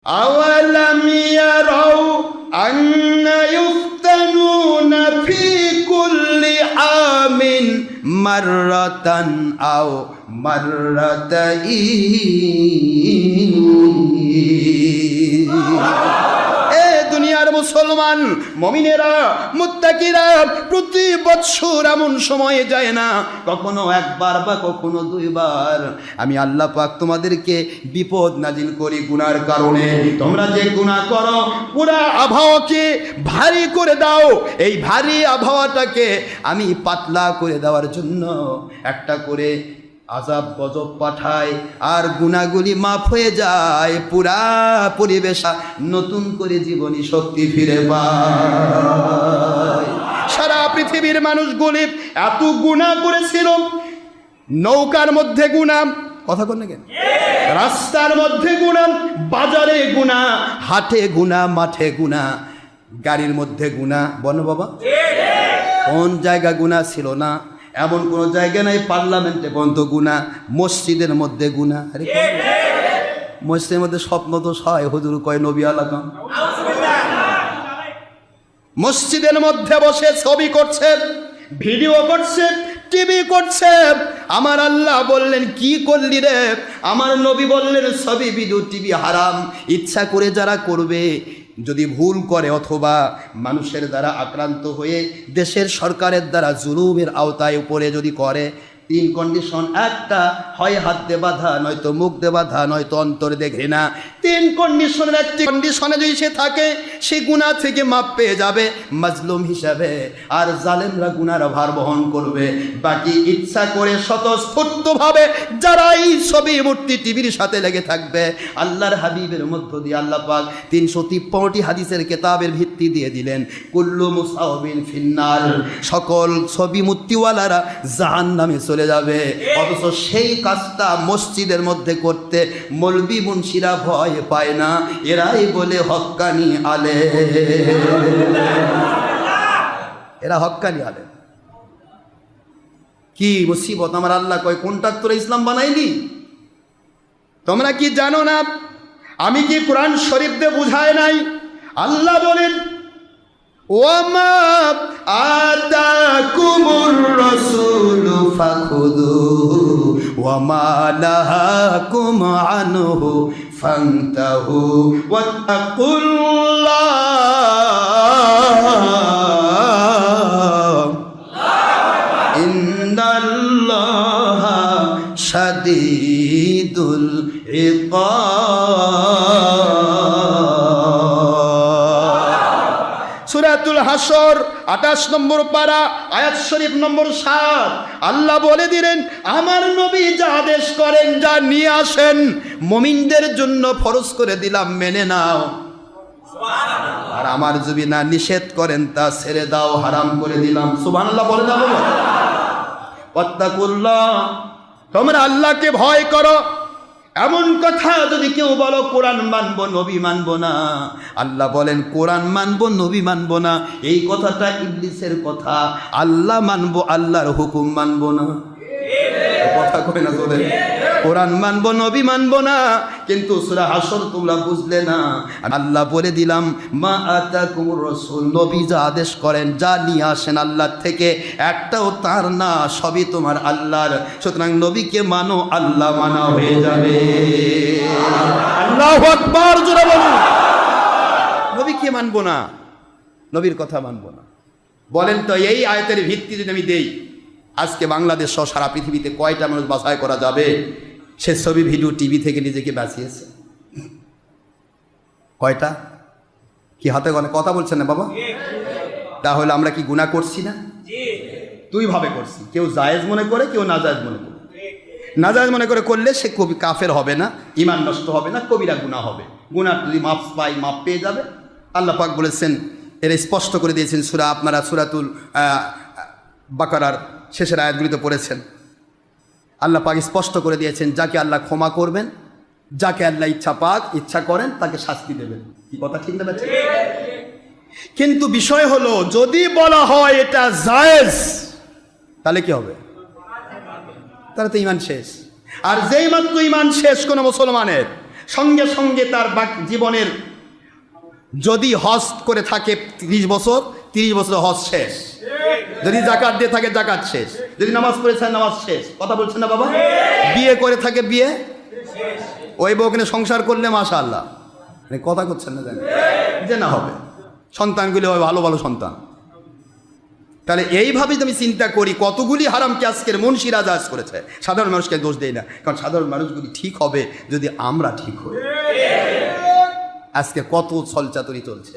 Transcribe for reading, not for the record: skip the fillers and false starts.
আওয়ালাম ইয়ারাউ আন্না ইফতানুনা ফি কুল্লি আমিন মাররাতান আও মাররাতাইন। দুনিয়ার মুসলমান মুমিনেরা মুত্তাকিরা প্রতি বছর এমন সময় যায় না, কখনো একবার বা কখনো দুইবার আমি আল্লাহ পাক তোমাদেরকে বিপদ নাজিল করি গুনার কারণে। তোমরা যে গুনাহ করো পুরা আবহাওয়াকে ভারী করে দাও, এই ভারী আবহাওয়াটাকে আমি পাতলা করে দেওয়ার জন্য একটা করে আযাব গজব পাঠায়, আর গুনাহগুলি মাফ হয়ে যায়, পুরা পরিবেশ নতুন করে জীবনী শক্তি ফিরে পায়। সারা পৃথিবীর মানুষগুলি এত গুনাহ করেছিল, নৌকার মধ্যে গুনাহ, কথা বল না কেন, রাস্তার মধ্যে গুনাহ, বাজারে গুনাহ, হাটে গুনাহ, মাঠে গুনাহ, গাড়ির মধ্যে গুনাহ। বলো বাবা, কোন জায়গা গুনাহ ছিল না? এমন কোন জায়গা নাই পার্লামেন্টে বন্ধ গুনাহ, মসজিদের মধ্যে গুনাহ। আরে মসজিদের মধ্যে স্বপ্ন তো হয়, হুজুর কয় নবী আলাকাম। মসজিদের মধ্যে বসে ছবি করছে, ভিডিও করছে, টিভি করছে। আমার আল্লাহ বললেন কি করলি রে? আমার নবী বললেন ছবি ভিডিও টিভি হারাম। ইচ্ছা করে যারা করবে, যদি ভুল করে অথবা মানুষের দ্বারা আক্রান্ত হয়ে দেশের সরকারের দ্বারা জুলুমের আওতায় উপরে যদি করে, তিন কন্ডিশন, একটা হয় হাত দিয়ে বাঁধা, নয়তো মুখ দিয়ে বাঁধা, নয়তো অন্তর দিয়ে ঘৃণা। তিন কন্ডিশনের একটি কন্ডিশনে যদি সে থাকে, সে গুনাহ থেকে মাপ পেয়ে যাবে মাজলুম হিসাবে, আর জালেমরা গুনার ভার বহন করবে। বাকি ইচ্ছা করে স্বতঃস্ফূর্তভাবে যারা এই ছবি মূর্তি টিভির সাথে লেগে থাকবে, আল্লাহর হাবিবের মধ্য দিয়ে আল্লাহ পাক 353টি হাদিসের কেতাবের ভিত্তি দিয়ে দিলেন কুল্লু মুসাওবিন ফিন্নার, সকল ছবি মূর্তিওয়ালারা জাহান্নামে চলে যাবে। অথচ সেই কাজটা মসজিদের মধ্যে করতে মৌলবি মুন্সিরা ভয় পায় না, এরাই বলে হক্কানি আলে, এরা হক্কানি আলে। কি মুসিবত! আমার আল্লাহ কয় কোনটা তোরা ইসলাম বানাইলি? তোমরা কি জানো না? আমি কি কোরআন শরীফ দিয়ে বুঝায় নাই? আল্লাহ বলেন ওয়ামা আতাকুমুর রাসূলু ফাখুযুহু ওয়ামা নাহাকুম আনহু ফান্তাহু ওয়াত্তাকুল্লাহ ইন্নাল্লাহা শাদীদুল ইকাব। সূরাতুল হাসর 28 নম্বর পারা, আয়াত শরীফ নম্বর 7। আল্লাহ বলে দিলেন আমার নবী যা আদেশ করেন, যা নিয়ে আসেন, মুমিনদের জন্য ফরজ করে দিলাম, মেনে নাও। আর আমার যদি না নিষেধ করেন তা ছেড়ে দাও, হারাম করে দিলাম। সুবহানাল্লাহ বলে দাও। ওয়াত্তাকুল্লাহ, তোমরা আল্লাহকে ভয় করো। এমন কথা যদি কেউ বলো কোরআন মানবো নবী মানবো না, আল্লাহ বলেন কোরআন মানবো নবী মানবো না, এই কথাটা ইবলিসের কথা। আল্লাহ মানবো, আল্লাহর হুকুম মানবো না। কথা কই না তোদের? কোরআন মানবো নবী মানবো না, কিন্তু সূরা হাসর তোমরা বুঝলে না। আল্লাহ বলে দিলাম মা আতাকুমুর রাসূল, নবী যা আদেশ করেন, যা নিয়ে আসেন আল্লাহ থেকে, একটাও তার না, সবই তোমার আল্লাহর। সুতরাং নবীকে মানো, আল্লাহ মানা হয়ে যাবে। আল্লাহু আকবার, জোরে বলুন। নবীকে মানবো না, নবীর কথা মানবো না। বলেন তো এই আয়াতের ভিত্তি যদি আমি দেই, আজকে বাংলাদেশ সহ সারা পৃথিবীতে কয়টা মানুষ বাছাই করা যাবে সে ছবি ভিডিও টিভি থেকে নিজেকে বাঁচিয়েছে? কয়টা? কি হাতে গনে কথা বলছেন না বাবা? তাহলে আমরা কি গুনাহ করছি না? দুই ভাবে করছি, কেউ জায়েজ মনে করে, কেউ নাজায়েজ মনে করে। নাজায়েজ মনে করে করলে সে কবি কাফের হবে না, ঈমান নষ্ট হবে না, কবিরা গুনাহ হবে। গুনাহ যদি মাফ পাই, মাফ পেয়ে যাবে। আল্লাহ পাক বলেছেন, এর স্পষ্ট করে দিয়েছেন সূরা, আপনারা সূরাতুল বাকারার শেষের আয়াতগুলিতে পড়েছেন। আল্লাহ পাক স্পষ্ট করে দিয়েছেন যাকে আল্লাহ ক্ষমা করবেন, যাকে আল্লাহ ইচ্ছা করেন তাকে শাস্তি দেবেন। কি কথা ঠিক না? কিন্তু বিষয় হলো যদি বলা হয় এটা জায়েজ, তাহলে কি হবে? তাহলে তো ঈমান শেষ। আর যেই মাত্র ঈমান শেষ কোনো মুসলমানের, সঙ্গে সঙ্গে তার বাকি জীবনের যদি হজ করে থাকে 30 বছর, 30 বছর হজ শেষ। যদি জাকাত দিয়ে থাকে জাকাত শেষ, যদি নামাজ পড়েছে নামাজ শেষ। কথা বলছেন না বাবা? বিয়ে করে থাকে বিয়ে, ওই বউকে সংসার করলে মাশাআল্লাহ, কথা করছেন না জানেন যে না হবে, সন্তানগুলি হবে ভালো ভালো সন্তান। তাহলে এইভাবে আমি চিন্তা করি কতগুলি হারামকে আজকের মুন্সি রাজা আজ করেছে। সাধারণ মানুষকে দোষ দেই না, কারণ সাধারণ মানুষগুলি ঠিক হবে যদি আমরা ঠিক হই। আজকে কত ছলচাতুরি চলছে।